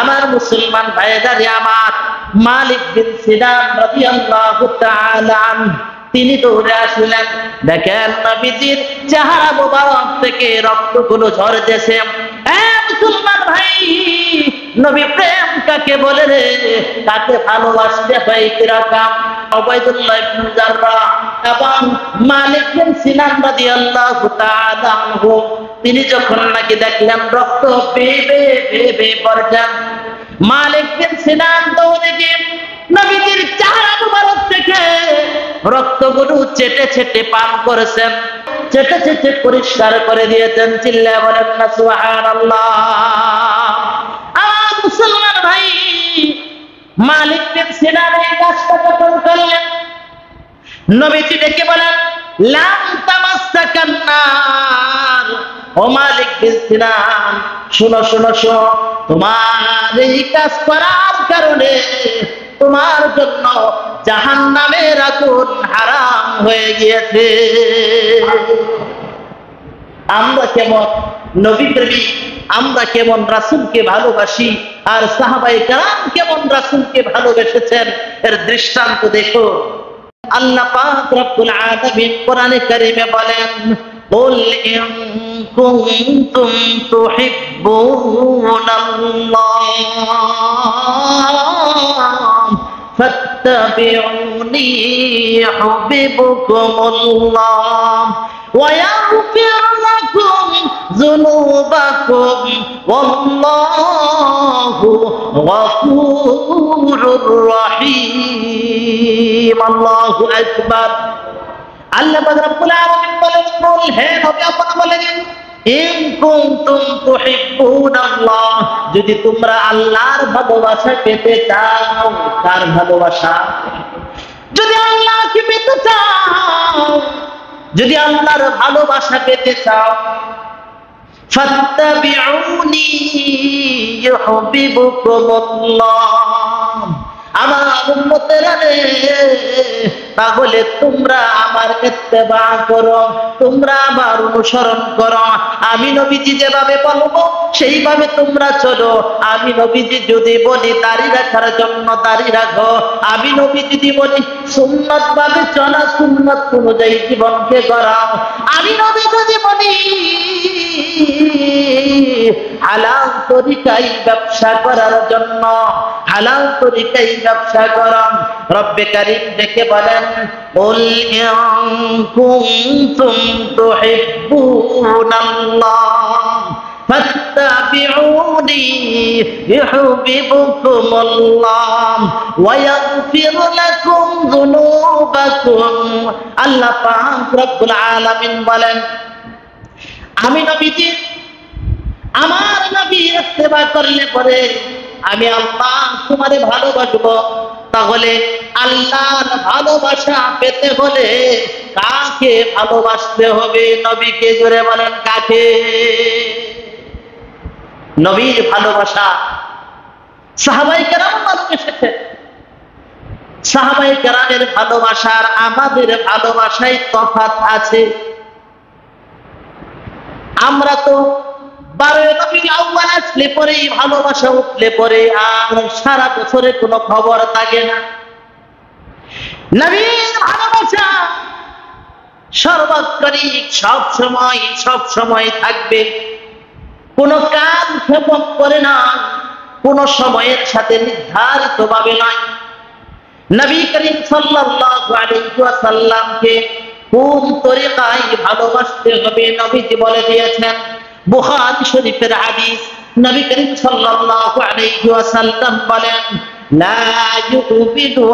আমার মুসলমান ভাইয়েরা আমার, মালিক বিন সিনান রাদিয়াল্লাহু তাআলা আনহু তিনি দৌড়ে আসলেন। দেখেন নবীজির চেহারা মোবারক থেকে রক্তগুলো ঝরতেছে। মুসলমান ভাই, নবী প্রেম কাকে বলে রে? কাকে ভালোবাসতে হয় কিরকম? উবাইদুল্লাহ ইবনে জাররাহ এবং মালিক বিন সিনান রাদিয়াল্লাহু তাআলা আনহু তিনি যখন নাকি দেখলেন রক্ত বেয়ে বেয়ে পড়ছেন, মালিক বিন সিনান দৌড়ে গিয়ে নবীজির চেহারা মোবারক থেকে রক্তগুলো চেটে চেটে পান করেছেন, চেটে চেটে পরিষ্কার করে দিয়েছেন। চিল্লায়ে বলেন না সুবহানাল্লাহ। আমার মুসলমান ভাই, মালিক বিন সিনান এই কাজটা যখন করলেন, নবীজি ডেকে বলেন লাম তামাসসাকান নার। ও মালিক বিন সিনান, শুনো শুনো শুনো, তোমার এই কাজ করার কারণে তোমার জন্য জাহান্নামের আগুন হারাম হয়ে গিয়েছে। আমরা কেমন নবী প্রেমী, আমরা কেমন রাসূলকে ভালোবাসি, আর সাহাবায়ে কেরাম কেমন রাসূলকে ভালোবেসেছেন, এর দৃষ্টান্ত দেখো। আল্লাহ পাক রব্বুল আলামিন কোরআনে কারীমে বলেন কুল ইন কুনতুম তুহিব্বুনাল্লাহ ফাত্তাবিউনি ইউহিব্বুকুমুল্লাহ ওয়া ইয়াগফির লাকুম যুনুবাকুম ওয়াল্লাহু গফুরুর রহিম। আল্লাহু আকবার। আল্লাহ পাক রব্বুল আলামিন বলেন বল হে নবী আপনি বলেন ইন কুনতুম তুহিব্বুনাল্লাহ, যদি তোমরা আল্লাহর ভালোবাসা পেতে চাও। কার ভালোবাসা? যদি আল্লাহকে পেতে চাও, যদি আল্লাহর ভালোবাসা পেতে চাও, ফাত্তাবিউনি ইউহিব্বুকুমুল্লাহ। আমার উম্মতেরা রে, তাহলে তোমরা আমার ইত্তেবা করো, তোমরা আমার অনুসরণ করো। আমি নবীজি যেভাবে বলবো সেইভাবে তোমরা চলো। আমি নবীজি যদি বলি দাড়ি রাখার জন্য দাড়ি রাখো, আমি নবী যদি বলি সুন্নাত ভাবে চলা, সুন্নাত অনুযায়ী জীবনকে গড়াও। আমি নবী যদি বলি হালাল তরিকায় ব্যবসা করার জন্য হালাল তরিকায় ব্যবসা করো। রব্বে কারীম ডেকে বলেন কুল ইন কুনতুম তুহিব্বুনাল্লাহ ফাত্তাবিউনি ইউহিব্বুকুমুল্লাহ ওয়া ইয়াগফির লাকুম যুনুবাকুম। আল্লাহ পাক রব্বুল আলামিন বলেন আমি নবীজি আমার নবীর ইত্তেবা করলে পরে আমি আল্লাহ তোমারে ভালোবাসবো। তাহলে আল্লাহর ভালোবাসা পেতে হলে কাকে ভালোবাসতে হবে? নবীকে। জোরে বলেন কাকে? নবীর ভালোবাসা সাহাবায়ে কেরাম ভালোবেসেছে। সাহাবায়ে কেরামের ভালোবাসার আমাদের ভালোবাসায় তফাৎ আছে। আমরা তো 12 রবিউল আউয়াল আসলে পরেই ভালোবাসা উঠলে পরে আর সারা বছরে কোনো খবর থাকে না। নবীর ভালোবাসা সর্বক্ষণিক সব সময় থাকবে। কোন কাল ক্ষেপণ করে না, কোন সময়ের সাথে নির্ধারিত ভাবে নয়। নবী করিম সাল্লাল্লাহু আলাইহি ওয়াসাল্লামকে কোন তরিকায় ভালোবাসতে হবে নবীজি বলে দিয়েছেন। বুখারী শরীফের হাদিস, নবী করিম সাল্লাল্লাহু আলাইহি ওয়াসাল্লাম বলেন লা ইউমিনু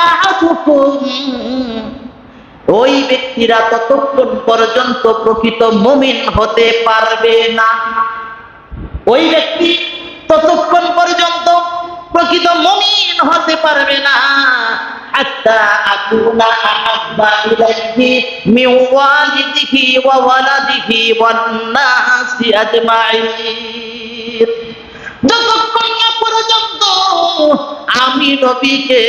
আহাদুকুম, ওই ব্যক্তিরা ততক্ষণ পর্যন্ত প্রকৃত মুমিন হতে পারবে না। ওই ব্যক্তি ততক্ষণ পর্যন্ত প্রকৃত মুমিন হতে পারবে না হাত্তা আকুনা আহাব্বা ইলাইহি মিন ওয়ালিদিহি ওয়া ওয়ালাদিহি ওয়ান নাসি আজমাইন। যতক্ষণ না পর্যন্ত আমি নবীকে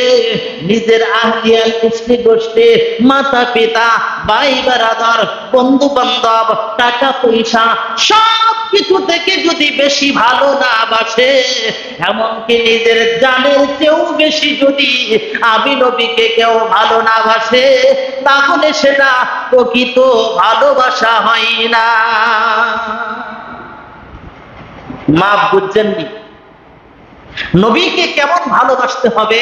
নিজের আহলিয়াল গোষ্ঠী গোষ্ঠী, মাতা পিতা, ভাই বারাদার, বন্ধু বান্ধব, টাকা পয়সা সবকিছু থেকে যদি বেশি ভালো না বাসে, এমনকি নিজের জানের চেয়েও বেশি যদি আমি নবীকে কেউ ভালো না বাসে, তাহলে সেটা প্রকৃত ভালোবাসা হয় না। মা বুঝছেননি নবীকে কেমন ভালোবাসতে হবে?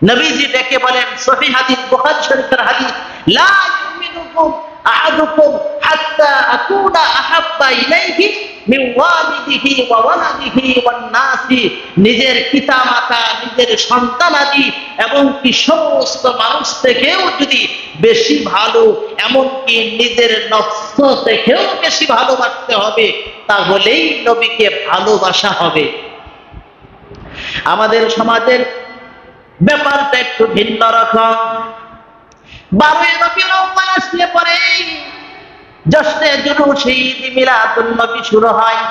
নবীজি ডেকে বলেন, সহিহ হাদিস, বুখারী শরীফের হাদিস, লা ইউমিনুকুম আহাদুকুম হাত্তা আকুনা আহাব্বা ইলাইহি মিন ওয়ালিদিহি ওয়া ওয়ালাদিহি ওয়ান নাসি। নিজের পিতামাতা, নিজের সন্তানাদি এবং কি সমস্ত মানুষ থেকেও যদি বেশি ভালো, এমনকি নিজের নফস থেকেও বেশি ভালোবাসতে হবে, তাহলেই নবীকে ভালোবাসা হবে। আমাদের সমাজের ব্যাপারটা একটু ভিন্ন রকম। 12 রবিউল আউয়াল আসলে পরে জশ্নে জুলুস ঈদ মিলাদুন নবী শুরু হয়।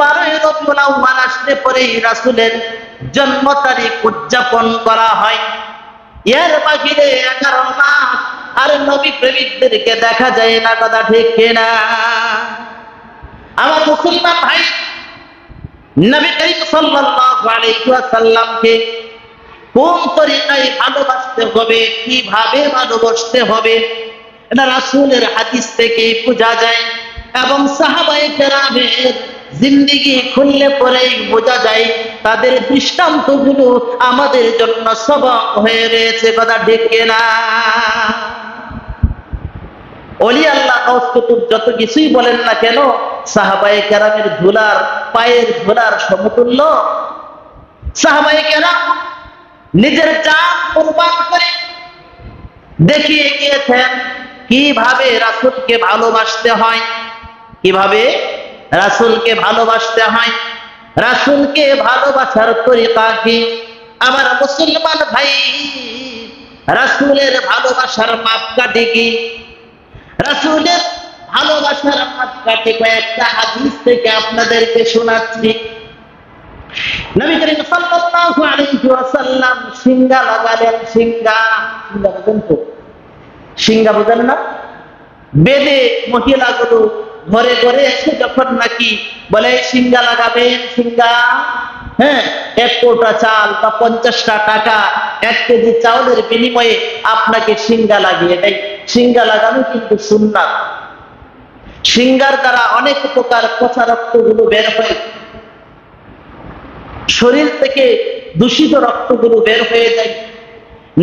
12 রবিউল আউয়াল আসলে পরে রাসূলের জন্ম তারিখ উদযাপন করা হয়। এর বাহিরে 11 মাস আর নবী প্রেমিকদেরকে দেখা যায় না, কথা ঠিক কিনা? আমার মুসলমান ভাই, নবী করিম সাল্লাল্লাহু আলাইহি ওয়াসাল্লামকে কোন তরিকায় ভালোবাসতে হবে, কিভাবে ভালোবাসতে হবে, এটা রাসূলের হাদিস থেকে বোঝা যায় এবং সাহাবায়ে কেরামের জিন্দেগি খুললে পরেই বোঝা যায়। তাদের দৃষ্টান্তগুলো আমাদের জন্য সবক হয়ে রয়েছে, কথা ঠিক কিনা? ওলি আল্লাহ গাউস কুতুব যত কিছুই বলেন না কেন, সাহাবায়ে কেরামের ধুলার, পায়ের ধুলার সমতুল্য। সাহাবায়ে কেরাম নিজের জান কুরবান করে দেখিয়ে গিয়েছেন কিভাবে রাসূলকে ভালোবাসতে হয়, কিভাবে রাসূলকে ভালোবাসতে হয়, রাসূলকে ভালোবাসার তরিকা কি। আমার মুসলমান ভাই, রাসূলের ভালোবাসার মাপকাঠি কি? রাসূলের ভালোবাসার মাপকাঠি কয়েকটা হাদিস থেকে আপনাদেরকে শোনাচ্ছি। নবী করিম সাল্লাল্লাহু আলাইহি ওয়াসাল্লাম সিঙ্গা লাগালেন। সিঙ্গা বুঝেন তো? সিঙ্গা বুঝেন না? বেদে মহিলাগুলো ঘরে ঘরে এসে যখন নাকি বলে সিঙ্গা লাগাবেন, সিঙ্গা, হ্যাঁ, 1 কোটা চাল বা 50টা টাকা, 1 কেজি চাউলের বিনিময়ে আপনাকে সিঙ্গা লাগিয়ে দেয়। সিঙ্গা লাগানো কিন্তু সুন্নাত। সিঙ্গার দ্বারা অনেক প্রকার পচা রক্তগুলো বের হয়, শরীর থেকে দূষিত রক্তগুলো বের হয়ে যায়।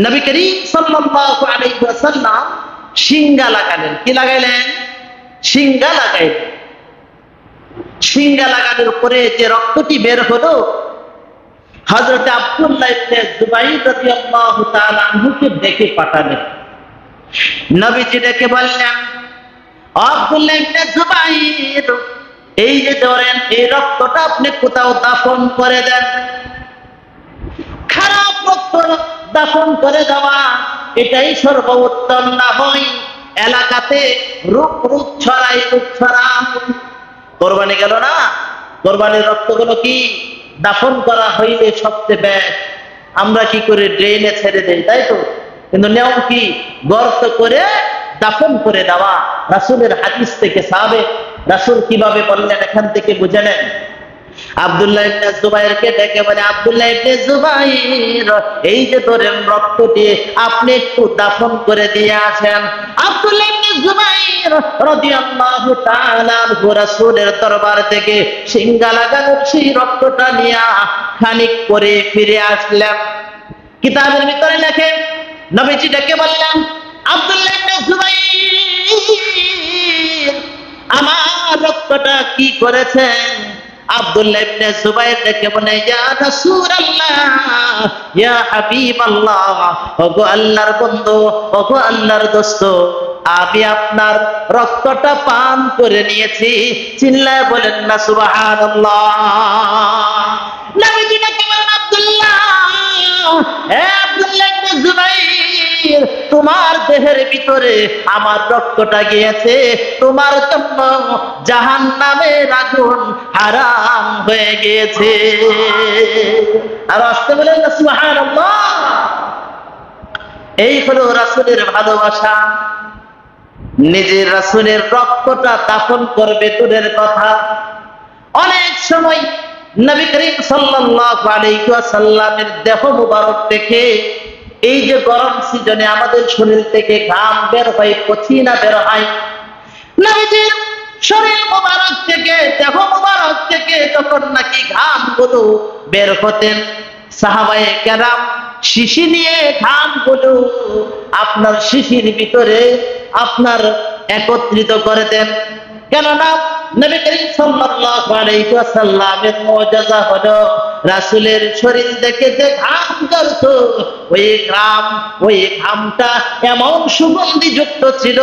নবী করিম সাল্লাল্লাহু আলাইহি ওয়াসাল্লাম সিঙ্গা লাগালেন। কি লাগাইলেন? সিঙ্গা লাগাইলেন। সিঙ্গা লাগানোর পরে যে রক্তটি বের হলো, হযরত আব্দুল্লাহ ইবনে জুবাইর রাদিয়াল্লাহু তাআলা আনহুকে ডেকে পাঠালেন। নবীজি ডেকে বললেন, আব্দুল্লাহ ইবনে জুবাইর, এই যে ধরেন এই রক্তটা আপনি কোথাও দাফন করে দেন। খারাপ রক্ত দাফন করে দেওয়া এটাই সর্বোত্তম, না হয় এলাকাতে রোগ ছড়াই। কোরবানি গেল না, কোরবানির রক্তগুলো কি দাফন করা হইলে সবচেয়ে বেশ। আমরা কি করে ড্রেনে ছেড়ে দেই, তাই তো? কিন্তু নিয়ম কি? গর্ত করে দাফন করে দেওয়া। রাসূলের হাদিস থেকে সাহাবে রাসূল কিভাবে বললেন এখান থেকে বুঝে নেন। আব্দুল্লাহ ইবনে জুবাইরকে ডেকে বলে, আব্দুল্লাহ ইবনে জুবাইর, এই যে ধরেন রক্তটি আপনি একটু দাফন করে দিয়ে আসেন। আব্দুল্লাহ ইবনে জুবাইর রাদিয়াল্লাহু তাআলা আনহু রাসূলের দরবার থেকে সিঙ্গা লাগানো সেই রক্তটা নিয়ে খানিক পরে ফিরে আসলেন। কিতাবের ভিতরে লেখে, নবীজি ডেকে বললেন, আব্দুল্লাহ ইবনে জুবাইর, আমার রক্তটা কি করেছেন? আব্দুল্লাহ ইবনে জুবাইর ডেকে বলে, ইয়া রাসূলুল্লাহ, ইয়া হাবিবাল্লাহ, ওগো আল্লাহর বন্ধু, ওগো আল্লাহর দোস্ত, আমি আপনার রক্তটা পান করে নিয়েছি। চিল্লায় বলেন না সুবহানাল্লাহ। নবীজি ডেকে বলেন, আব্দুল্লাহ, হে আব্দুল্লাহ ইবনে জুবাইর, তোমার দেহের ভিতরে আমার রক্তটা গিয়েছে, তোমার জন্য জাহান্নামের আগুন হারাম হয়ে গিয়েছে। আর আসতে বলেন না সুবহানাল্লাহ। এই হলো রাসূলের ভালোবাসা। নিজের রাসূলের রক্তটা দাফন করবে দূরের কথা, অনেক সময় নবী করিম সাল্লাল্লাহু আলাইহি ওয়াসাল্লামের দেহ মুবারক থেকে এই যে গরম সিজনে আমাদের শরীর থেকে ঘাম বের হয়, পসিনা বের হয়, নবীজির শরীর মুবারক থেকে, দেহ মুবারক থেকে যখন নাকি ঘামগুলো বের হতেন, সাহাবায়ে কেরাম শিশি নিয়ে ঘামগুলো আপনার শিশির ভিতরে আপনার একত্রিত করে দেন। কেননা নবী করিম সাল্লাল্লাহু আলাইহি ওয়াসাল্লামের মুজিজা হলো রাসূলের শরীর থেকে যে ঘাম ঝরতো, ওই ঘামটা এমন সুগন্ধি যুক্ত ছিল,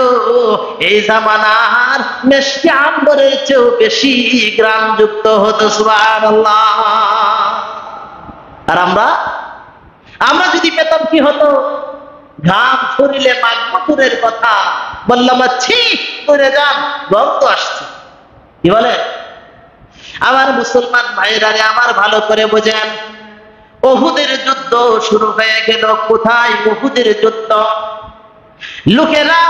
এই জামানার মিষ্টি আম্বরের চেয়েও বেশি ঘ্রাণ যুক্ত হতো। সুবহানাল্লাহ। আর আমরা যদি পেতাম কি হতো, ঘাম শরীরে মাগমুরের কথা বললাম, ছি করে যান, গন্ধ আসছে। কি বলে? আমার মুসলমান ভাইরা আমার ভালো করে বোঝেন, উহুদের যুদ্ধ শুরু হয়ে গেল। কোথায় উহুদের যুদ্ধ? লোকেরা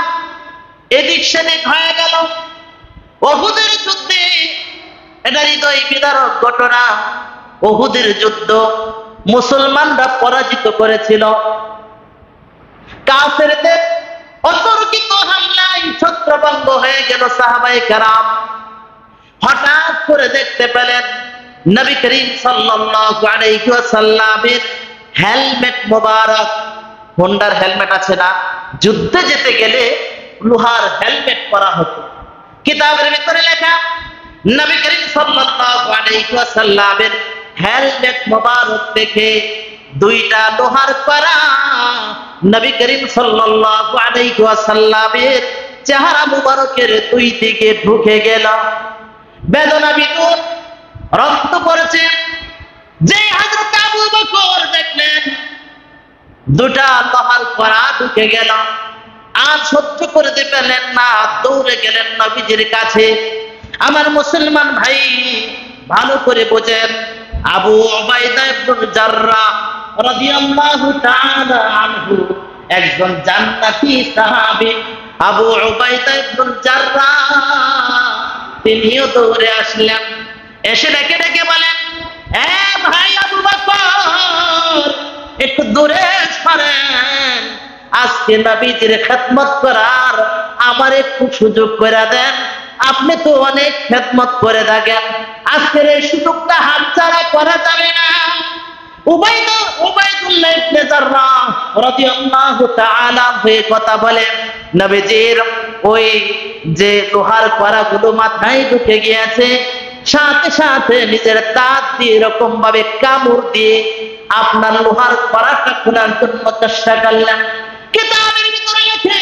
এদিক সেদিক হয়ে গেল উহুদের যুদ্ধে। এটা হৃদয় বিদারক ঘটনা। উহুদের যুদ্ধ মুসলমানরা পরাজিত করেছিল। কাফেরদের অতর্কিত হামলায় ছত্রভঙ্গ হয়ে গেল সাহাবায়ে কেরাম। হঠাৎ করে দেখতে পেলেন নবী করিম সাল্লাল্লাহু আলাইহি ওয়াসাল্লামের হেলমেট মোবারক, হোন্ডার হেলমেট আছে না, যুদ্ধে যেতে গেলে লোহার হেলমেট পরা হতো। কিতাবের ভিতরে লেখা নবী করিম সাল্লাল্লাহু আলাইহি ওয়াসাল্লামের হেলমেট মোবারক দেখে দুইটা লোহার করা নবী করিম সাল্লাল্লাহু আলাইহি ওয়াসাল্লামের চেহারা মুবারকের দুই দিকে ঢুকে গেল। বেদনা বিকল, রক্ত পড়ছে। যে হযরত আবু বকর দেখলেন দুটা লোহার করা ঢুকে গেল, আর সহ্য করতে পারলেন না, দৌড়ে গেলেন নবীজির কাছে। আমার মুসলমান ভাই ভালো করে বোঝেন, আবু উবাইদা ইবনে জাররাহ রাদিয়াল্লাহু তাআলা আনহু একজন জান্নাতি সাহাবী। আবু উবাইদা ইবনে জাররাহ তিনিও দৌড়ে আসলেন, এসে ডেকে ডেকে বলেন, এ ভাই আবু বকর, একটু দূরে সরেন, আজকে নবীজির খেদমত করার আমার একটু সুযোগ করে দেন। আপনি তো অনেক খেদমত করে থাকেন, আজকের এই সুযোগটা হাতছাড়া করা যাবে না। উবাইদুল্লাহ ইবনে জাররাহ রাদিয়াল্লাহু তাআলা হয়ে কথা বলেন, নবীজির ওই যে লোহার কড়াগুলো মাথায় ঢুকে গিয়েছে, সাথে সাথে নিজের দাঁত দিয়ে এরকম ভাবে কামড় দিয়ে আপনার লোহার কড়াটা খোলার জন্য চেষ্টা করলেন। কিতাবের ভিতরে লেখে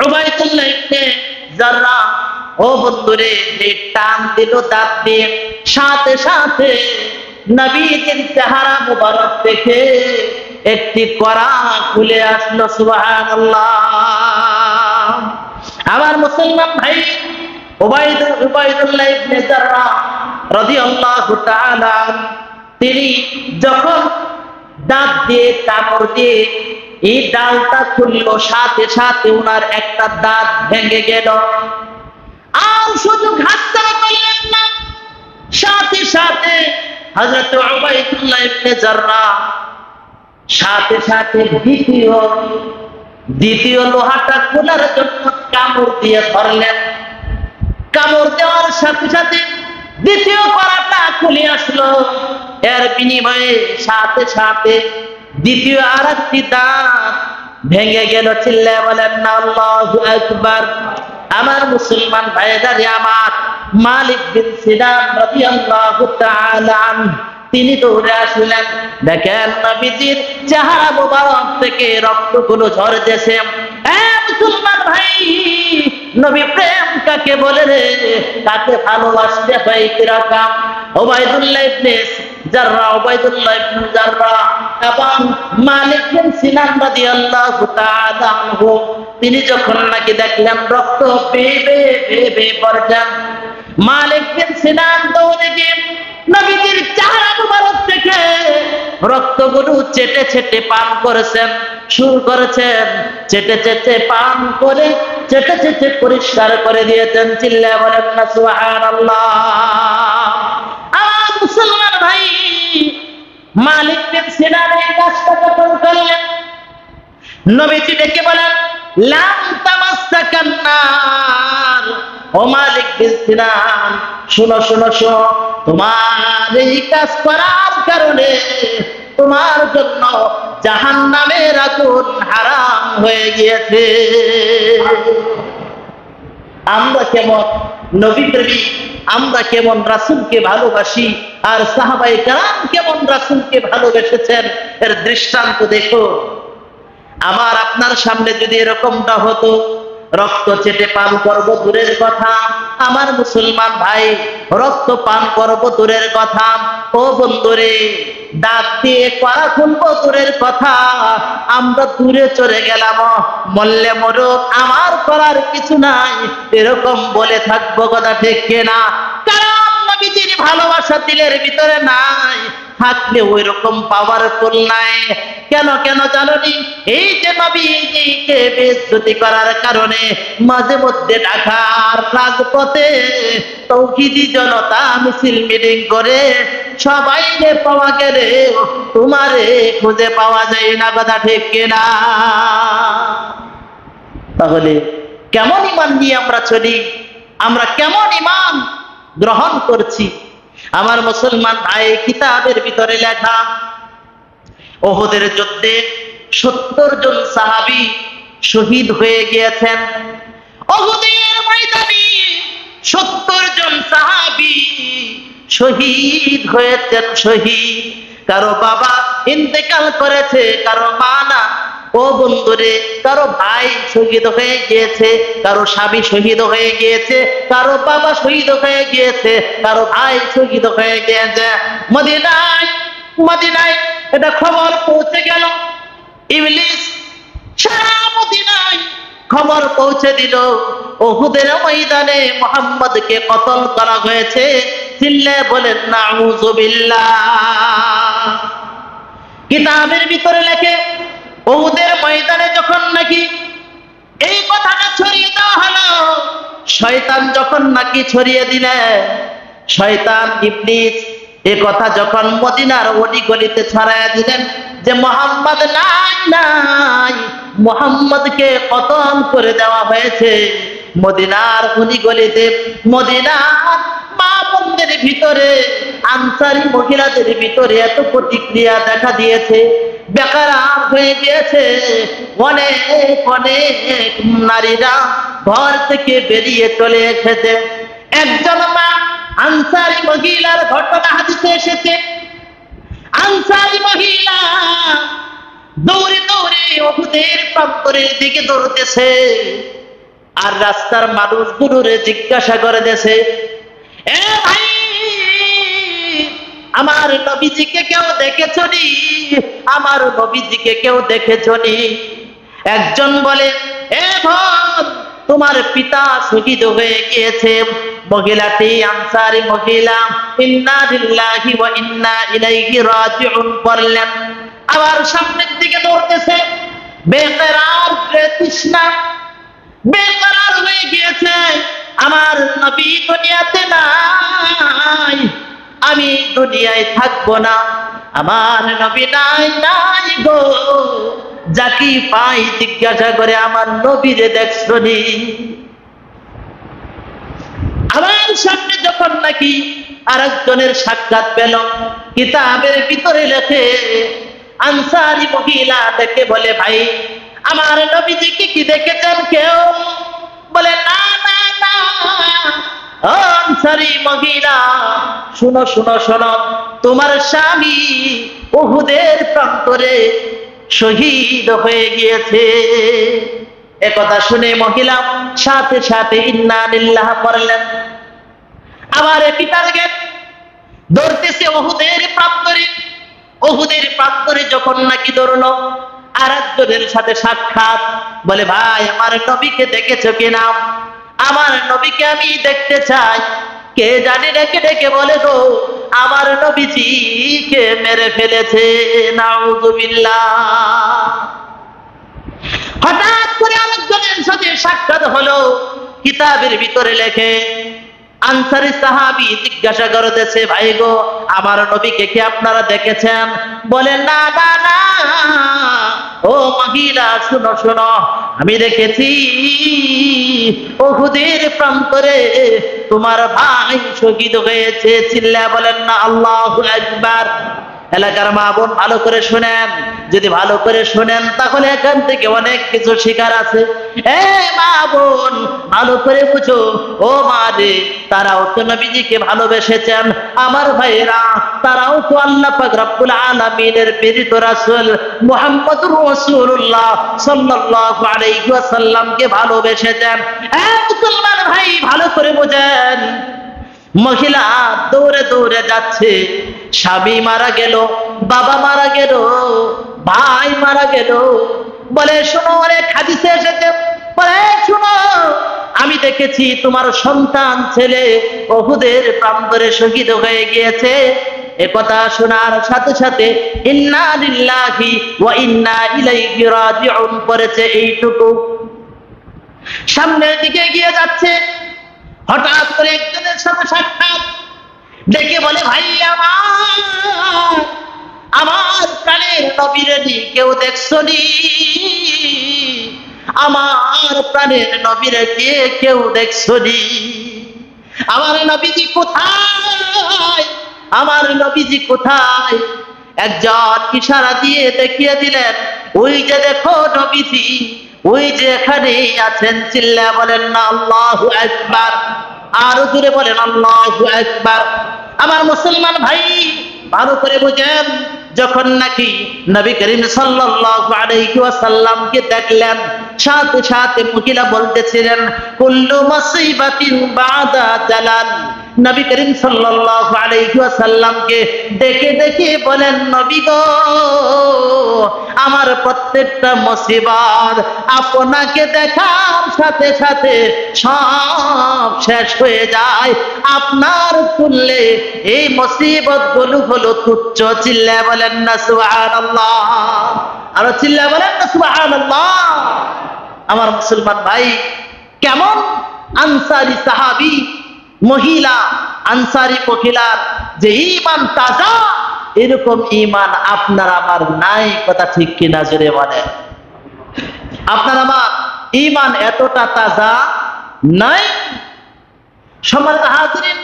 উবাইদুল্লাহ ইবনে জাররাহ ও বন্ধুরে যে টান দিল দাঁত দিয়ে, সাথে সাথে নবীজির চেহারা মুবারক থেকে একটি কড়া খুলে আসলো। সুবহানাল্লাহ। আমার মুসলমান ভাই, উবাইদুল্লাহ ইবনে জাররাহ রাদিয়াল্লাহু তাআলা তিনি যখন দাঁত দিয়ে কামড় দিয়ে এই ডালটা খুললো, সাথে সাথে ওনার একটা দাঁত ভেঙে গেল। আর শুধু হাতছাড়া করলেন না, সাথে সাথে হযরত উবাইদুল্লাহ ইবনে জাররাহ সাথে সাথে দ্বিতীয় লোহাটা খোলার জন্য কামড় দিয়ে ধরলেন। কামড় দেওয়ার সাথে সাথে দ্বিতীয় কড়াটা খুলে আসলো। এর বিনিময়ে সাথে সাথে দ্বিতীয় আরেকটি দাঁত ভেঙে গেল। চিল্লায়ে বলেন না আল্লাহু আকবার। আমার মুসলমান ভাইয়েরা আমার, মালিক বিন সিনান রাদিয়াল্লাহু তাআলা আনহু তিনি দৌড়ে আসলেন। দেখেন নবীজির চেহারা মোবারক থেকে রক্তগুলো ঝরতেছে। মুসলমান ভাই, নবী প্রেম কাকে বলে রে, কাকে ভালোবাসতে হয় কিরকম? উবাইদুল্লাহ ইবনে জাররাহ এবং মালিক বিন সিনান রাদিয়াল্লাহু তাআলা আনহু তিনি যখন নাকি দেখলেন রক্ত বেয়ে পড়ছেন, মালিক বিন সিনান দৌড়ে গিয়ে নবীজির চেহারা মুবারক থেকে রক্তগুলো চেটে চেটে পান করেছেন, শুরু করেছেন। চেটে চেটে পান করে চেটে চেটে পরিষ্কার করে দিয়েছেন। চিল্লায় বলেন না সুবহানাল্লাহ। আমার মুসলমান ভাই, মালিক বিন সিনান এই কাজটা যখন করলেন, নবীজি ডেকে বলেন লাম তামাসসাকান নার, ও মালিক বিন সিনান শোনো শোনো শোনো, তোমার এই কাজ করার কারণে তোমার জন্য জাহান্নামের আগুন হারাম হয়ে গিয়েছে। আমরা কেমন নবী প্রেমী, আমরা কেমন রাসূলকে ভালোবাসি, আর সাহাবায়ে কেরাম কেমন রাসূলকে ভালোবেসেছেন, এর দৃষ্টান্ত দেখো। আমার আপনার সামনে যদি এরকমটা হতো, রক্ত চেটে পান করব দূরের কথা, আমার মুসলমান ভাই রক্ত পান করব দূরের কথা, ও বন্ধুরে দাঁত দিয়ে কড়া খুলবো দূরের কথা, আমরা দূরে চলে গেলাম, মরলে মরুক আমার করার কিছু নাই, এরকম বলে থাকবো, কথা ঠিক কিনা? কারণ নবীজির ভালোবাসা দিলের ভিতরে নাই, থাকলে ওই রকম পাওয়ারফুল নাই। কেন কেন জানি? এই যে নবীজিকে বেইজ্জতি করার কারণে মাঝে মধ্যে ঢাকার রাজপথে তৌহিদি জনতা মিছিল মিটিং করে সবাইকে পাওয়া গেলে তোমারে খুঁজে পাওয়া যায় না, কথা ঠিক কিনা? তাহলে কেমন ঈমান নিয়ে আমরা চলি, আমরা কেমন ঈমান গ্রহণ করছি? আমার মুসলমান ভাই, কিতাবের ভিতরে লেখা উহুদের যুদ্ধে 70 জন সাহাবী শহীদ হয়ে গিয়েছেন। উহুদের ময়দানে 70 জন সাহাবী শহীদ হয়েছেন। শহীদ, কারো বাবা ইন্তেকাল করেছে, কারো মা না, ও বন্ধুরে কারো ভাই শহীদ হয়ে গিয়েছে, কারো স্বামী শহীদ হয়ে গিয়েছে, কারো বাবা শহীদ হয়ে গিয়েছে, কারো ভাই শহীদ হয়ে গিয়েছে। মদিনায় মদিনায় এটা খবর পৌঁছে গেল। ইবলিস সারা মদিনায় খবর পৌঁছে দিল উহুদের ময়দানে মুহাম্মদকে কতল করা হয়েছে। চিল্লায়ে বলেন নাউযুবিল্লাহ। কিতাবের ভিতরে লেখে উহুদের ময়দানে যখন নাকি এই কথাটা ছড়িয়ে দেওয়া হলো, শয়তান যখন নাকি ছড়িয়ে দিলেন, শয়তান ইবলিস এই কথা যখন মদিনার অলিগলিতে ছড়াইয়া দিলেন যে মুহাম্মদ নাই নাই, মুহাম্মদকে কতল করে দেওয়া হয়েছে, মদিনার অলিগলিতে, মদিনার মা বোনদের ভিতরে, আনসারী মহিলাদের ভিতরে এত প্রতিক্রিয়া দেখা দিয়েছে, বেকারার হয়ে গিয়েছে। অনেক অনেক নারীরা ঘর থেকে বেরিয়ে চলে এসেছে। একজন মা আনসারী মহিলার ঘটনা হাদিসে এসেছে। আনসারী মহিলা দৌড়ে দৌড়ে উহুদের প্রান্তরের দিকে দৌড়তেছে, আর রাস্তার মানুষগুলোরে জিজ্ঞাসা করে দিয়েছে, এ ভাই, আমার নবীজিকে কেউ দেখেছ নি? আমার নবীজিকে কেউ দেখেছ নি? একজন বলে, এ বোন, তোমার পিতা শহীদ হয়ে গিয়েছে। মহিলাটি আনসারী মহিলা ইন্না লিল্লাহি ওয়া ইন্না ইলাইহি রাজিউন পড়লেন। আবার সামনের দিকে দৌড়তেছে, বেকরার তৃষ্ণা, বেকরার হয়ে গিয়েছে, আমার নবী দুনিয়াতে নাই, আমি দুনিয়ায় থাকবো না, আমার নবী নাই নাই গো, যাকে পাই জিজ্ঞাসা করে আমার নবীরে দেখছনি? আমার সামনে যখন নাকি আরেকজনের সাক্ষাৎ পেল, কিতাবের ভিতরে লেখে আনসারী মহিলা দেখে বলে, ভাই, আমার নবীজিকে কি দেখেছেন কেউ? বলে, না না না। আনসারী মহিলা, শুনো শুনো শোনো, তোমার স্বামী উহুদের প্রান্তরে শহীদ হয়ে গিয়েছে। একথা শুনে মহিলা সাথে সাথে ইন্না লিল্লাহ পড়লেন। আবার পিতার গেট দৌড়তেছে উহুদের প্রান্তরে। উহুদের প্রান্তরে যখন নাকি দৌড়লো, আর একজনের সাথে সাক্ষাৎ, বলে, ভাই, আমার নবীকে দেখেছো কিনা? আমার নবীকে আমি দেখতে চাই। কে জানি ডেকে ডেকে বলে, গো, আমার নবীজিকে মেরে ফেলেছে, নাউযুবিল্লাহ। হঠাৎ করে আরেকজনের সাথে সাক্ষাৎ হলো। কিতাবের ভিতরে লেখে, আনসারী সাহাবী জিজ্ঞাসা করতেছে, ভাই গো, আমার নবীকে কি আপনারা দেখেছেন? বলেন, না না না, ও মহিলা, শুনো শুনো, আমি দেখেছি উহুদের প্রান্তরে তোমার ভাই শহীদ হয়েছে। চিল্লায়া বলেন না আল্লাহু আকবার। এলাকার মা বোন ভালো করে শুনেন, যদি ভালো করে শুনেন তাহলে এখান থেকে অনেক কিছু শেখার আছে। এ মা বোন, ভালো করে বুঝো, ও মা রে, তারাও তো নবীজিকে ভালোবেসেছেন। আমার ভাইয়েরা, তারাও তো আল্লাহ পাক রব্বুল আলামিনের প্রেরিত রাসূল মুহাম্মদুর রাসূলুল্লাহ সাল্লাল্লাহু আলাইহি ওয়াসাল্লামকে ভালোবেসেছেন। এ মুসলমান ভাই, ভালো করে বোঝেন। মহিলা দৌড়ে দৌড়ে যাচ্ছে, স্বামী মারা গেল, বাবা মারা গেল, ভাই মারা গেল। বলে, শোনো, অনেক হাদিসে এসেছে, বলে শোনো, আমি দেখেছি তোমার সন্তান ছেলে উহুদের প্রান্তরে শহীদ হয়ে গিয়েছে। একথা শোনার সাথে সাথে ইন্না লিল্লাহি ওয়া ইন্না ইলাইহি রাজিউন পড়েছে এইটুকু। সামনের দিকে এগিয়ে যাচ্ছে, হঠাৎ করে একজনের সাথে সাক্ষাৎ, ডেকে বলে, ভাই আমার প্রাণের নবীরে কেউ দেখছনি? আমার প্রাণের নবীরে কেউ দেখছনি? আমার নবীজি কোথায়? আমার নবীজি কোথায়? একজন ইশারা দিয়ে দেখিয়ে দিলেন, ওই যে দেখো নবীজি, ওই যে এখানে আছেন। চিল্লা বলেন না আল্লাহু আকবার। আরো জোরে বলেন আল্লাহু আকবার। আমার মুসলমান ভাই, ভালো করে বুঝেন, যখন নাকি নবী করিম সাল্লাল্লাহু আলাইহি ওয়াসাল্লামকে দেখলেন, সাথে সাথে মহিলা বলতেছিলেন, কুল্লু মুসিবাতিন বাদা জালাল। নবী করিম সাল্লাল্লাহু আলাইহি ওয়াসাল্লামকে দেখে দেখে বলেন, নবী গো, আমার প্রত্যেকটা মুসিবত আপনাকে দেখার সাথে সাথে সব শেষ হয়ে যায়। আপনার তুললে এই মুসিবত গুলো হলো তুচ্ছ। চিল্লা বলেন না সুবহানাল্লাহ। আরো চিল্লা বলেন না সুবহানাল্লাহ। আমার মুসলমান ভাই, কেমন আনসারী সাহাবী মহিলা, আনসারী মহিলার যে ঈমান তাজা, এরকম ঈমান আপনার আমার নাই। কথা ঠিক কিনা জোরে বলেন? আপনার আমার ঈমান এতটা তাজা নাই। সম্মানিত হাজিরিন,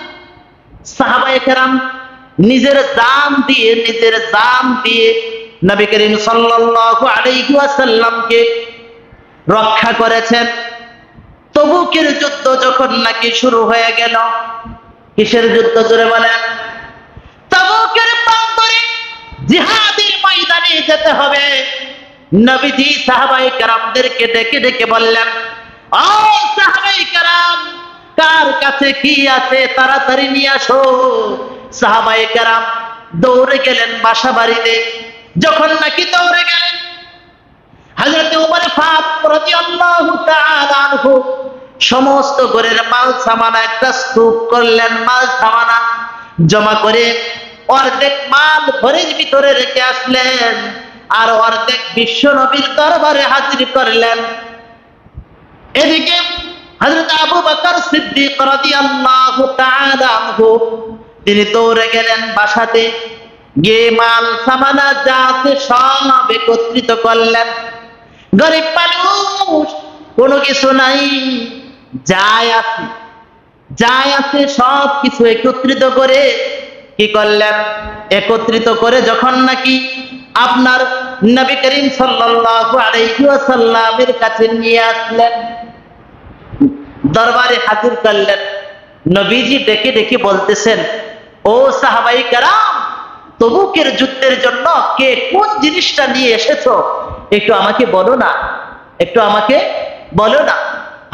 সাহাবায়ে কেরাম নিজের জান দিয়ে নবী করিম সাল্লাল্লাহু আলাইহি ওয়াসাল্লামকে রক্ষা করেছেন। তবুকের যুদ্ধ যখন নাকি শুরু হয়ে গেল, কিসের যুদ্ধ জোরে বলেন? তবুকের প্রান্তরে জিহাদের ময়দানে যেতে হবে। নবীজি সাহাবায়ে কেরামদেরকে ডেকে ডেকে বললেন, ও সাহাবায়ে কেরাম, কার কাছে কি আছে তাড়াতাড়ি নিয়ে আসো। সাহাবায়ে কেরাম দৌড়ে গেলেন বাসা বাড়িতে। যখন নাকি দৌড়ে গেলেন, হযরত ওমর ফারুক রাদিয়াল্লাহু তাআলা আনহু সমস্ত ঘরের মাল সামানা একটা স্তূপ করলেন, মাল সামানা জমা করে অর্ধেক মাল ঘরের ভিতরে রেখে আসলেন, আর অর্ধেক বিশ্ব নবীর দরবারে হাজির করলেন। এদিকে হযরত আবু বকর সিদ্দিক রাদিয়াল্লাহু তাআলা আনহু তিনি দৌড়ে গেলেন বাসাতে, গিয়ে মাল সামানা যা আছে সব একত্রিত করলেন। গরিব মানুষ, কোনো কিছু নাই, যাই আছে সব কিছু একত্রিত করে কি করলেন? একত্রিত করে যখন নাকি আপনার নবী করিম সাল্লাল্লাহু আলাইহি ওয়াসাল্লামের কাছে নিয়ে আসলেন, দরবারে হাজির করলেন। নবীজি ডেকে ডেকে বলতেছেন, ও সাহাবায়ে কেরাম, তবুকের যুদ্ধের জন্য কে কোন জিনিসটা নিয়ে এসেছো, একটু আমাকে বলো না, একটু আমাকে বলো না।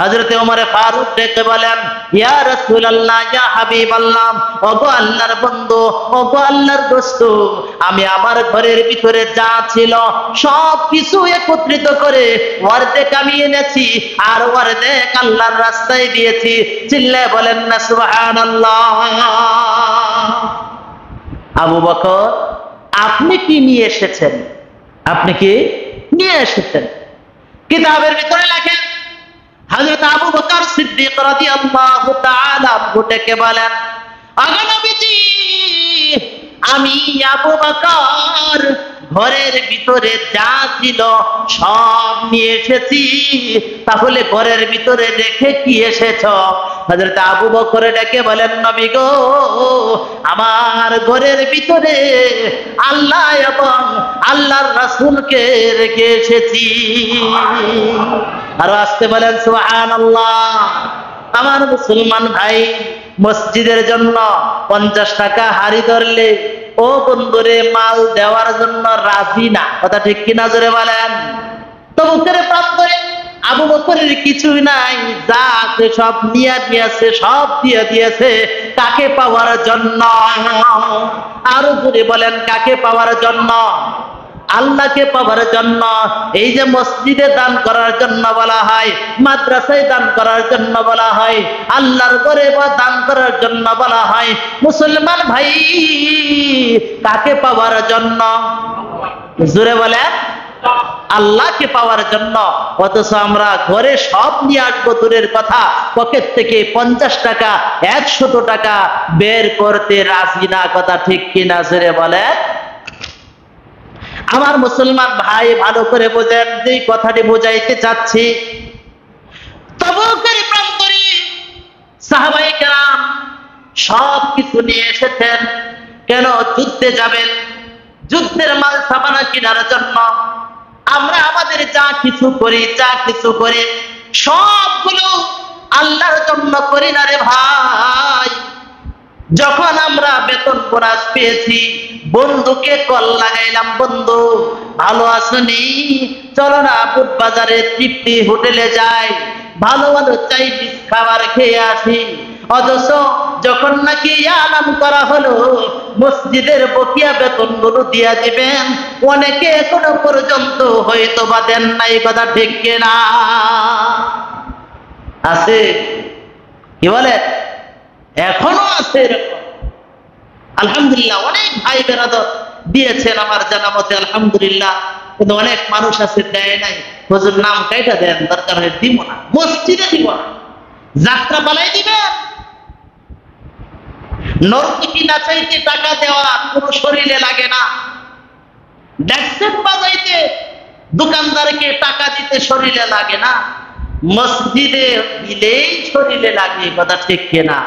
হযরত ওমর ফারুক ডেকে বলেন, ইয়া রাসূলুল্লাহ, ইয়া হাবিবাল্লাহ, ওগো আল্লাহর বন্ধু, ওগো আল্লাহর দোস্ত, আমি আমার ঘরের ভিতরে যা ছিল সব কিছু একত্রিত করে অর্ধেক আমি এনেছি, আর অর্ধেক আল্লাহর রাস্তায় দিয়েছি। চিল্লায়ে বলেন না সুবহানাল্লাহ। আবু বকর, আপনি কি নিয়ে এসেছেন? আপনি কি নিয়ে এসেছেন? কিতাবের ভিতরে লেখেন, হযরত আবু বকর সিদ্দিক রাদিয়াল্লাহু তাআলা ডেকে বলেন, ওগো নবীজি, আমি আবু বকর ঘরের ভিতরে যা ছিল সব নিয়ে এসেছি, তাহলে ঘরের ভিতরে রেখে কি এসেছ? হযরত আবু বকর ডেকে বলেন, নবী গো, আমার ঘরের ভিতরে আল্লাহ এবং আল্লাহর রাসূলকে রেখে এসেছি। আর আসতে বলেন সুবহানাল্লাহ। আমার মুসলমান ভাই, মসজিদের জন্য 50 টাকা হাড়ি ধরলে ও বন্ধুরে মাল দেওয়ার জন্য রাজি না, কথা ঠিক কিনা জোরে বলেন? তবুকের প্রান্তরে আবু বকরের কিছুই নাই, যা আছে সব নিয়ে দিয়েছে, সব দিয়ে দিয়েছে। কাকে পাওয়ার জন্য? আরো জোরে বলেন, কাকে পাওয়ার জন্য? আল্লাহকে পাওয়ার জন্য। এই যে মসজিদে দান করার জন্য বলা হয়, মাদ্রাসায় দান করার জন্য বলা হয়, আল্লাহর ঘরে দান করার জন্য বলা হয়। মুসলমান ভাই, কাকে পাওয়ার জন্য? জোরে বলে, আল্লাহকে পাওয়ার জন্য। অথচ আমরা ঘরে সব নিয়ে আসবো দূরের কথা, পকেট থেকে 50 টাকা 100 টাকা বের করতে রাজি না, কথা ঠিক কিনা জোরে বলে? আমার মুসলমান ভাই, ভালো করে বোঝেন যে কথাটি বোঝাইতে চাচ্ছি। তবুকের প্রান্তরে সাহাবায়ে কেরাম সব কিছু নিয়ে এসেছেন। কেন? যুদ্ধে যাবেন, যুদ্ধের মাল সামানা কেনার জন্য। আমরা আমাদের যা কিছু করি সবগুলো আল্লাহর জন্য করি না রে ভাই। যখন আমরা বেতন বোনাস পেয়েছি, বন্ধুকে কল লাগাইলাম, বন্ধু ভালো আসনি, চলো না বুট বাজারে তৃপ্তি হোটেলে যাই, ভালো ভালো চাইনিজ খাবার খেয়ে আসি। অথচ যখন নাকি আলাম করা হলো মসজিদের বকিয়া বেতনগুলো দিয়া দিবেন, অনেকে এখনো পর্যন্ত হয়তো বা দেন নাই, কথা ঠিক কিনা? আছে কি বলে? এখনো আছে এরকম। আলহামদুলিল্লাহ, অনেক ভাই বেরাদর দিয়েছেন আমার জানা মতে, আলহামদুলিল্লাহ। কিন্তু অনেক মানুষ আছে দেয় নাই। হুজুর নাম কাইটা দেন, দরকার হয় দিব না, মসজিদে দিব না, যাত্রা পালাই দিবেন। নর্তকী নাচাইতে টাকা দেওয়া কোনো শরীরে লাগে না, ড্যাক্সেট বাজাইতে দোকানদারকে টাকা দিতে শরীরে লাগে না, মসজিদে দিলেই শরীরে লাগে, কথা ঠিক কিনা?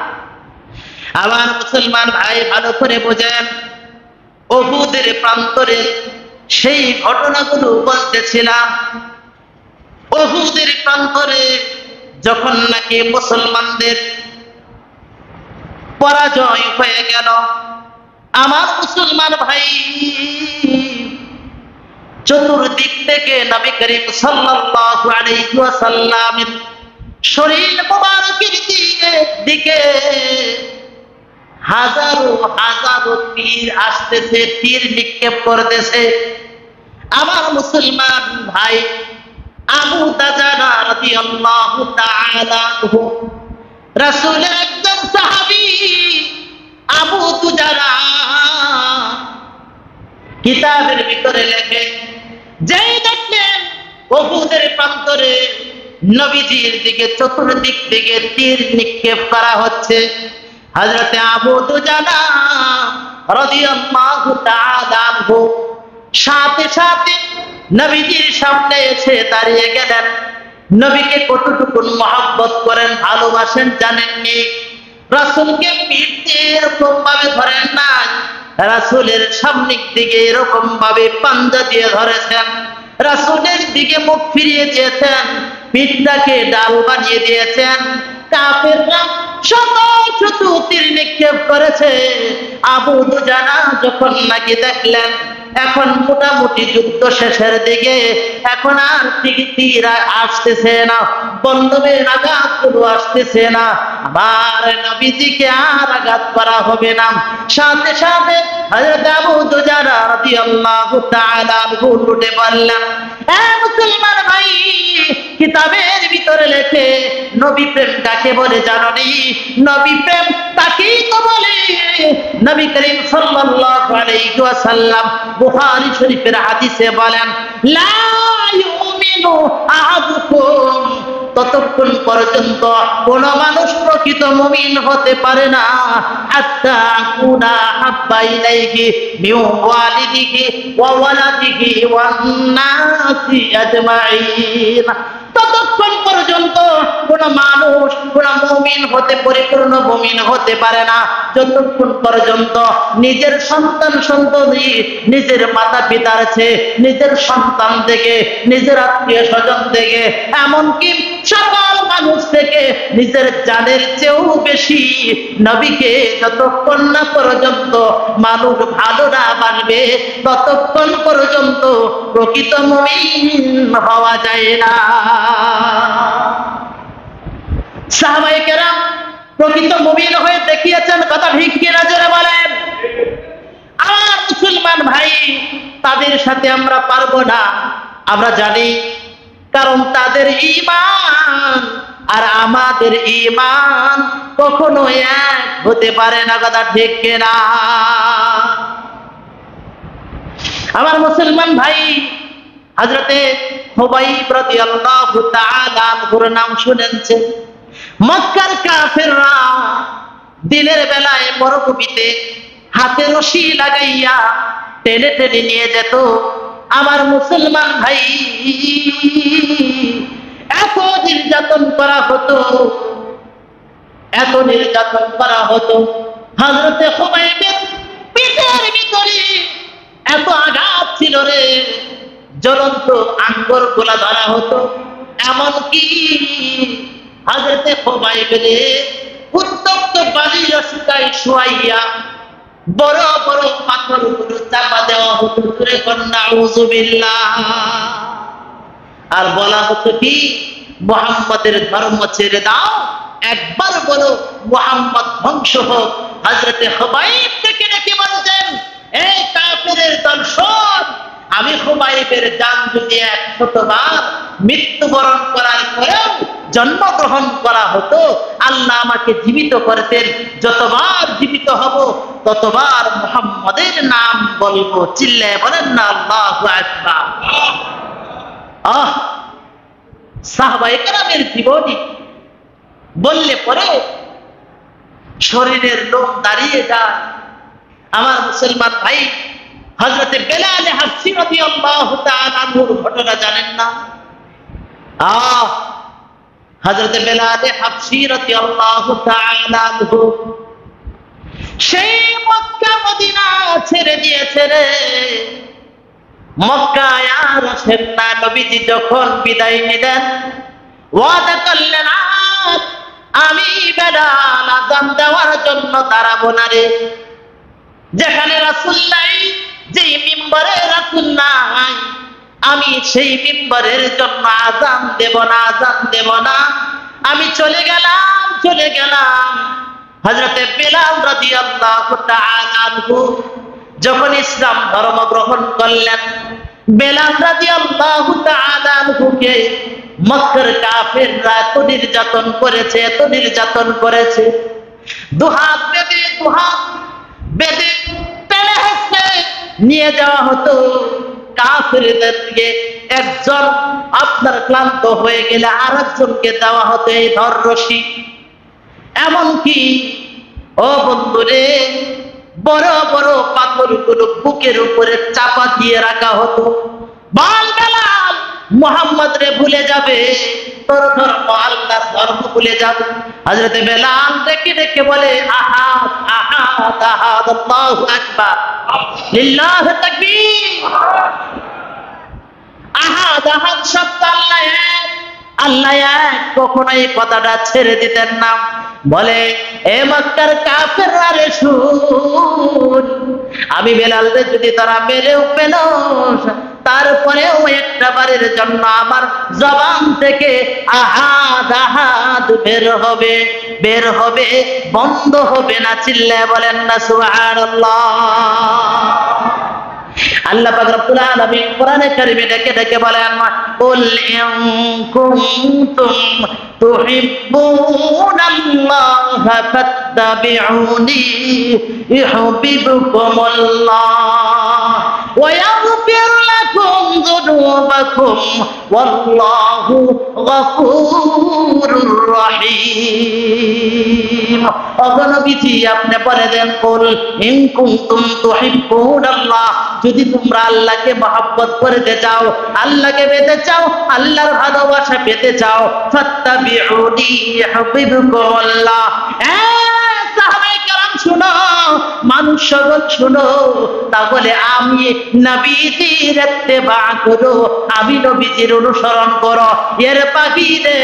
আমার মুসলমান ভাই, ভালো করে বোঝেন। উহুদের প্রান্তরে সেই ঘটনাগুলো বলতেছিলাম। উহুদের প্রান্তরে যখন নাকি মুসলমানদের পরাজয় হয়ে গেল, আমার মুসলমান ভাই, চতুর্দিক থেকে নবী করিম সাল্লাল্লাহু আলাইহি ওয়াসাল্লামের শরীর মুবারকের দিকে হাজারো হাজারো তীর আসতেছে, তীর নিক্ষেপ করতেছে। আমার মুসলমান ভাই, আবু দাজানা রাদিয়াল্লাহু তাআলা আনহু, রাসূলের একজন সাহাবী আবু দুজানা কিতাবের ভিতরে লেখে, যেই দেখলেন উহুদের প্রান্তরে নবীজির দিকে চতুর্দিক থেকে তীর নিক্ষেপ করা হচ্ছে, হযরতে আবু দুজানা রাদিয়াল্লাহু তাআলা আনহু সাথে সাথে নবীজির সামনে এসে দাঁড়িয়ে গেলেন। নবীকে কতটুকু মহব্বত করেন, ভালোবাসেন জানেননি? রাসূলকে পিঠ দিয়ে এরকম ভাবে ধরেন নাই, রাসূলের সামনের দিকে এরকম ভাবে পাঞ্জা দিয়ে ধরেছেন, রাসূলের দিকে মুখ ফিরিয়ে দিয়েছেন, পিঠটাকে ডাল বানিয়ে দিয়েছেন। কাফেররা শত শত তীর নিক্ষেপ করেছে। আবু দুজানা যখন নাকি দেখলেন এখন মোটামুটি যুদ্ধ শেষের দিকে, এখন আর তীর আসতেছে না, বন্দুকের আঘাতগুলো আসতেছে না, আমার নবীজিকে আর আঘাত করা হবে না। সাথে সাথে হযরত আবু দুজানা রাদিয়াল্লাহু তাআলা আনহু উঠে বললেন, এ মুসলমান ভাই, কিতাবের ভিতরে লেখে নবী প্রেম কাকে বলে জানোনি? নবী প্রেম তাকেই তো বলে। নবী করিম সাল্লাল্লাহু আলাইহি ওয়াসাল্লাম বুখারী শরীফের হাদিসে বলেন, লা ইউমিনু আহাদুকুম ততক্ষণ পর্যন্ত কোন মানুষ প্রকৃত মুমিন হতে পারে না। হাত্তা আকুনা হাব্বা ইলাইহি মিন ওয়ালিদিহি ওয়া ওয়ালাদিহি ওয়ান নাসি আজমাইন, ততক্ষণ পর্যন্ত কোন মানুষ কোন মুমিন হতে পরিপূর্ণ মুমিন হতে পারে না যতক্ষণ পর্যন্ত নিজের সন্তান সন্ততি, নিজের মাতা পিতার চেয়ে, নিজের সন্তান থেকে, নিজের আত্মীয় স্বজন থেকে, এমনকি সকল মানুষ থেকে নিজের জানের চেয়েও বেশি নবীকে যতক্ষণ না পর্যন্ত মানুষ ভালো না বাসবে ততক্ষণ পর্যন্ত প্রকৃত মুমিন হওয়া যায় না। সাহাবায়ে কেরাম প্রকৃত মুমিন হয়ে দেখিয়েছেন, কথা ঠিক কিনা জোরে বলেন। আমার মুসলমান ভাই, তাদের সাথে আমরা পারবো না, আমরা জানি, কারণ তাদের ঈমান আর আমাদের ঈমান কখনো এক হতে পারে না, কথা ঠিক কিনা। আমার মুসলমান ভাই, হযরতে হুবাইব রাদিয়াল্লাহু তাআলা আনহুর নাম শুনেছেন। মক্কার কাফেররা দিনের বেলায় মরুভূমিতে হাতে রশি লাগাইয়া টেনে টেনে নিয়ে যেত। আমার মুসলমান ভাই, এত নির্যাতন করা হতো, এত নির্যাতন করা হতো, হযরতে হুবাইবের পিঠের ভিতরে এত আঘাত ছিল রে, জ্বলন্ত আঙ্গুর গোলা ধরা হতো। এমনকি হযরতে হুবাইবের উত্তপ্ত বালির রশিটায় শুয়াইয়া বড় বড় পাথরগুলো চাপা দেওয়া হতো, জোরে বলেন নাউযুবিল্লাহ। আর বলা হতো কি, মুহাম্মাদের ধর্ম ছেড়ে দাও, একবার বলো মুহাম্মদ ধ্বংস হোক। হযরতে হুবাইব থেকে ডেকে বলতেন, এই কাফেরের দল শোন, আমি হুবাইবের জান যদি 100 বার মৃত্যুবরণ করার পরেও জন্মগ্রহণ করা হতো, আল্লাহ আমাকে জীবিত করতেন, যতবার জীবিত হব ততবার মুহাম্মাদের নাম বলবো। চিল্লায়ে বলেন না আল্লাহু আকবার। সাহাবায়ে কেরামের জীবনী বললে পরে শরীরের লোম দাঁড়িয়ে যায়। আমার মুসলমান ভাই, হযরতে বেলাল হাবশী রাদিয়াল্লাহু তাআলা আনহুর ঘটনা জানেন না? হযরতে বেলাল হাবশী রাদিয়াল্লাহু তাআলা আনহু সেই মক্কা মদিনা ছেড়ে দিয়েছে রে। মক্কায় আর আসেন না। নবীজি যখন বিদায় নিলেন, ওয়াদা করলেন, আমি বেলাল আযান দেওয়ার জন্য দাঁড়াবো না রে। যেখানে রাসূল নাই, যেই মিম্বরে রাসূল নাই, আমি সেই মিম্বরের জন্য আযান দেব না, আযান দেব না। আমি চলে গেলাম। হযরতে বেলাল রাদিয়াল্লাহু তাআলা আনহু যখন ইসলাম ধর্ম গ্রহণ করলেন, বেলাল রাদিয়াল্লাহু তাআলা আনহুকে মক্কার কাফেররা এত নির্যাতন করেছে, দুহাত বেঁধে টেনে হেঁচড়ে নিয়ে যাওয়া হতো। কাফেরদেরকে একজন আপনার ক্লান্ত হয়ে গেলে আরেকজনকে দেওয়া হতো এই ধর রশি। এমনকি ও বন্ধুরে, বড় বড় পাথরগুলো বুকের উপরে চাপা দিয়ে রাখা হতো। বল বেলাল, মুহাম্মদ রে ভুলে যাবে, তোর ধর্ম আল্লাহর ধর্ম ভুলে যাবে। হযরতে বেলাল ডেকে ডেকে বলে, আহাদ আহাদ আহাদ, আল্লাহু আকবার, লিল্লাহ তাকবীর। আহাদ আহাদ শব্দ আল্লাহ এক, আল্লাহ এক, কখনো এই কথাটা ছেড়ে দিতেন না। বলে, এ মক্কার কাফেররা রে শুন, আমি বেলালকে যদি তারা মেরেও পেল, তারপরেও একটা বারের জন্য আমার জবান থেকে আহাদ আহাদ বের হবে, বন্ধ হবে না। চিল্লায়ে বলেন না সুবহানাল্লাহ। আল্লাহ পাক রব্বুল আলামিন কোরআনে কারীমে ডেকে ডেকে বলেন, কুল ইন কুনতুম তুহিব্বুনাল্লাহ ফাত্তাবিউনি ইউহিব্বুকুমুল্লাহ ওয়া ইয়াগফির লাকুম যুনুবাকুম ওয়াল্লাহু গফুরুর রহিম। ওগো নবীজি আপনি বলে দেন, কুল ইন কুনতুম তুহিব্বুনাল্লাহ, যদি তোমরা আল্লাহকে মহব্বত করতে চাও, আল্লাহকে পেতে চাও, আল্লাহর ভালোবাসা পেতে চাও, ফাত্তাবিউনি ইউহিব্বুকুমুল্লাহ। সাহাবায়ে কেরাম শুনো, মানুষ সকল শুনো, তাহলে আমি নবীজির ইত্তেবা করো, আমি নবীজির অনুসরণ করো। এর বাহিরে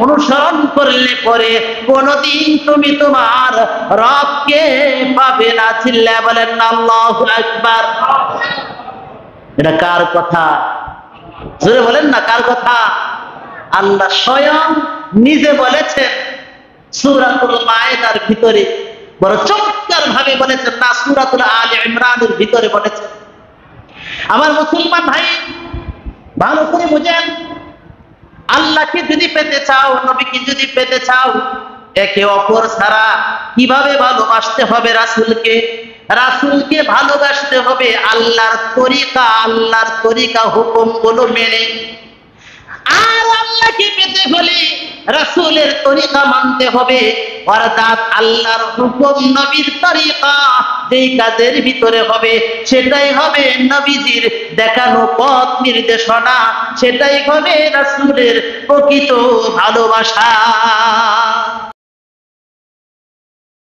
অনুসরণ করলে পরে কোনদিন তুমি তোমার রবকে পাবে না। চিল্লায়ে বলেন আল্লাহু আকবার। এটা কার কথা? জোরে বলেন না, কার কথা? আল্লাহ স্বয়ং নিজে বলেছেন সূরাতুল মায়েদার ভিতরে, বড় চমৎকার ভাবে বলেছেন না, সূরাতুল আলে ইমরানের ভিতরে বলেছেন। আমার মুসলমান ভাই ভালো করে বুঝেন, আল্লাহকে যদি পেতে চাও, নবীকে যদি পেতে চাও, একে অপর ছাড়া কিভাবে ভালোবাসতে হবে রাসূলকে? রাসূলকে ভালোবাসতে হবে আল্লাহর তরিকা হুকুমগুলো মেনে। আর আল্লাহকে পেতে হলে রাসূলের তরিকা মানতে হবে, অর্থাৎ আল্লাহর হুকুম, নবীর তরিকা যেই কাজের ভিতরে হবে সেটাই হবে নবীজির দেখানো পথ নির্দেশনা, সেটাই হবে রাসূলের প্রকৃত ভালোবাসা।